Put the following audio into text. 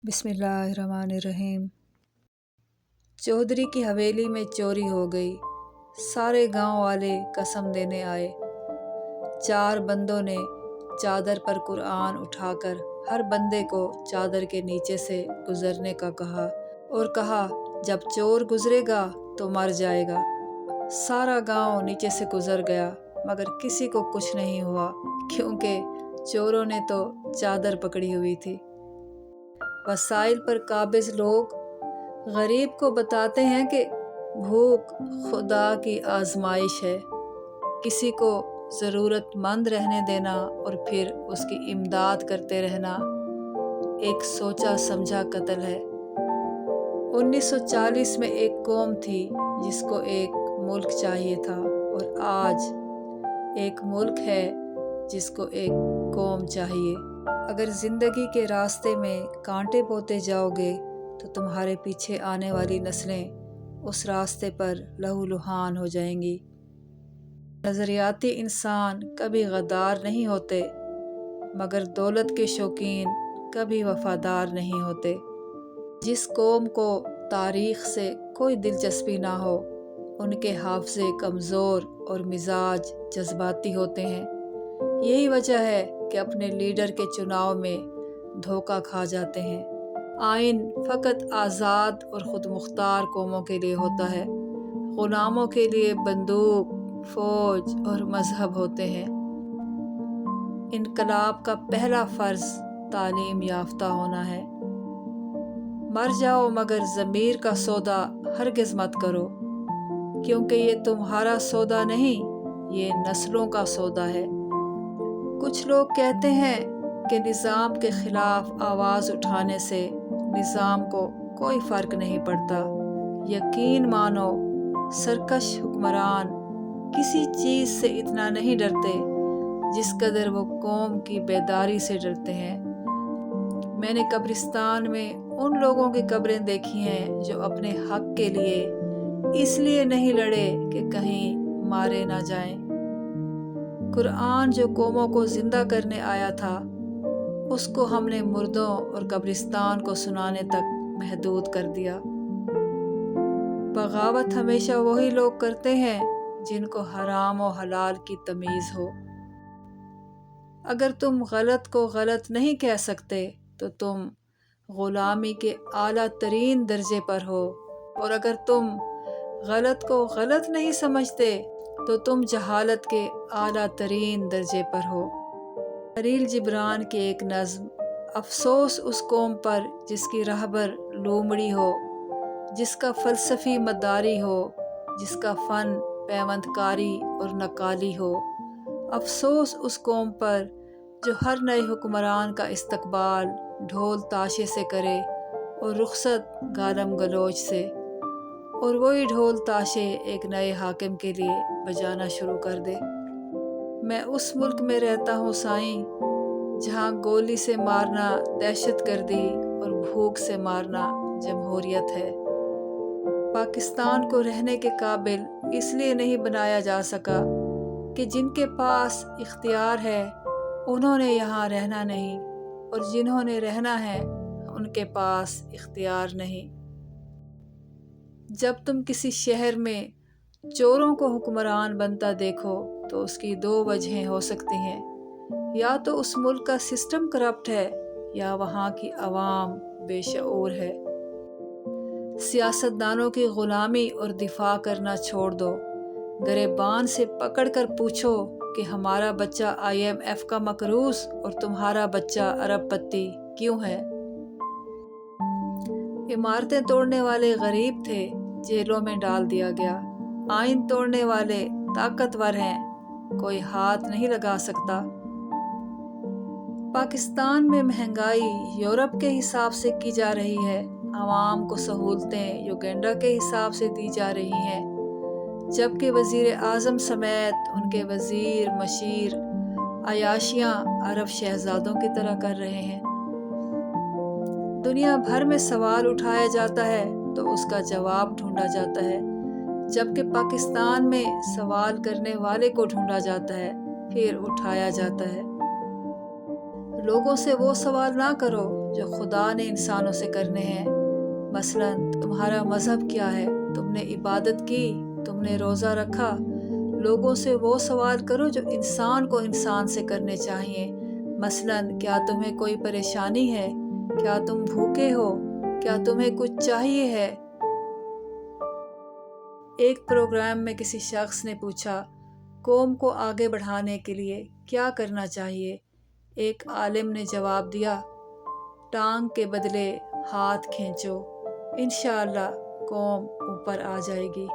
बिस्मिल्लाहिर्रहमानिर्रहीम। चौधरी की हवेली में चोरी हो गई। सारे गांव वाले कसम देने आए। 4 बंदों ने चादर पर कुरान उठाकर हर बंदे को चादर के नीचे से गुजरने का कहा और कहा, जब चोर गुजरेगा तो मर जाएगा। सारा गांव नीचे से गुजर गया, मगर किसी को कुछ नहीं हुआ, क्योंकि चोरों ने तो चादर पकड़ी हुई थी। वसाइल पर काबिज लोग गरीब को बताते हैं कि भूख खुदा की आजमाइश है। किसी को ज़रूरतमंद रहने देना और फिर उसकी इमदाद करते रहना एक सोचा समझा कत्ल है। 1940 में एक कौम थी जिसको एक मुल्क चाहिए था, और आज एक मुल्क है जिसको एक कौम चाहिए। अगर ज़िंदगी के रास्ते में कांटे बोते जाओगे तो तुम्हारे पीछे आने वाली नस्लें उस रास्ते पर लहूलुहान हो जाएंगी। नज़रियाती इंसान कभी गद्दार नहीं होते, मगर दौलत के शौकीन कभी वफादार नहीं होते। जिस कौम को तारीख़ से कोई दिलचस्पी ना हो, उनके हाफ़ज़े कमज़ोर और मिजाज जज्बाती होते हैं। यही वजह है कि अपने लीडर के चुनाव में धोखा खा जाते हैं। आइन फ़कत आज़ाद और ख़ुद मुख्तार कौमों के लिए होता है। ग़ुलामों के लिए बंदूक, फ़ौज और मज़हब होते हैं। इनकलाब का पहला फ़र्ज़ तालीम याफ्ता होना है। मर जाओ मगर ज़मीर का सौदा हरगिज़ मत करो, क्योंकि ये तुम्हारा सौदा नहीं, ये नस्लों का सौदा है। कुछ लोग कहते हैं कि निज़ाम के ख़िलाफ़ आवाज़ उठाने से निज़ाम को कोई फ़र्क नहीं पड़ता। यकीन मानो, सरकश हुक्मरान किसी चीज़ से इतना नहीं डरते जिस कदर वो कौम की बेदारी से डरते हैं। मैंने कब्रिस्तान में उन लोगों की कब्रें देखी हैं जो अपने हक़ के लिए इसलिए नहीं लड़े कि कहीं मारे ना जाएं। कुरान जो कौमों को ज़िंदा करने आया था, उसको हमने मुर्दों और कब्रिस्तान को सुनाने तक महदूद कर दिया। बगावत हमेशा वही लोग करते हैं जिनको हराम और हलाल की तमीज़ हो। अगर तुम गलत को गलत नहीं कह सकते तो तुम ग़ुलामी के आला तरीन दर्जे पर हो, और अगर तुम गलत को गलत नहीं समझते तो तुम जहालत के आला तरीन दर्जे पर हो। खलील जिब्रान की एक नज़्म, अफ़सोस उस कौम पर जिसकी रहबर लोमड़ी हो, जिसका फ़लसफ़ी मदारी हो, जिसका फ़न पैवंदकारी और नकाली हो। अफ़सोस उस कौम पर जो हर नए हुक्मरान का इस्तकबाल ढोल ताशे से करे और रुख़सत गालम गलोच से, और वही ढोल ताशे एक नए हाकिम के लिए बजाना शुरू कर दे। मैं उस मुल्क में रहता हूँ साईं, जहाँ गोली से मारना दहशतगर्दी और भूख से मारना जमहूरियत है। पाकिस्तान को रहने के काबिल इसलिए नहीं बनाया जा सका कि जिनके पास इख्तियार है उन्होंने यहाँ रहना नहीं, और जिन्होंने रहना है उनके पास इख्तियार नहीं। जब तुम किसी शहर में चोरों को हुक्मरान बनता देखो तो उसकी 2 वजहें हो सकती हैं। या तो उस मुल्क का सिस्टम करप्ट है, या वहाँ की आवाम बेशऊर है। सियासतदानों की ग़ुलामी और दिफा करना छोड़ दो। गिरबान से पकड़ कर पूछो कि हमारा बच्चा IMF का मकरूज़ और तुम्हारा बच्चा अरबपति क्यों है। इमारतें तोड़ने वाले गरीब थे, जेलों में डाल दिया गया। आइन तोड़ने वाले ताकतवर हैं, कोई हाथ नहीं लगा सकता। पाकिस्तान में महंगाई यूरोप के हिसाब से की जा रही है। आवाम को सहूलतें युगांडा के हिसाब से दी जा रही हैं, जबकि वज़ीर आज़म समेत उनके वज़ीर मशीर अयाशियाँ अरब शहजादों की तरह कर रहे हैं। दुनिया भर में सवाल उठाया जाता है तो उसका जवाब ढूंढा जाता है, जबकि पाकिस्तान में सवाल करने वाले को ढूंढा जाता है, फिर उठाया जाता है। लोगों से वो सवाल ना करो جو خدا نے انسانوں سے کرنے ہیں۔ مثلاً تمہارا مذہب کیا ہے، تم نے عبادت کی، تم نے روزہ رکھا۔ لوگوں سے وہ سوال کرو جو انسان کو انسان سے کرنے چاہیے۔ مثلاً کیا تمہیں کوئی پریشانی ہے؟ کیا تم بھوکے ہو؟ کیا تمہیں کچھ چاہیے ہے؟ ایک پروگرام میں کسی شخص نے پوچھا، قوم کو آگے بڑھانے کے لیے کیا کرنا چاہیے؟ ایک عالم نے جواب دیا، ٹانگ کے بدلے ہاتھ کھینچو، انشاءاللہ قوم اوپر آ جائے گی۔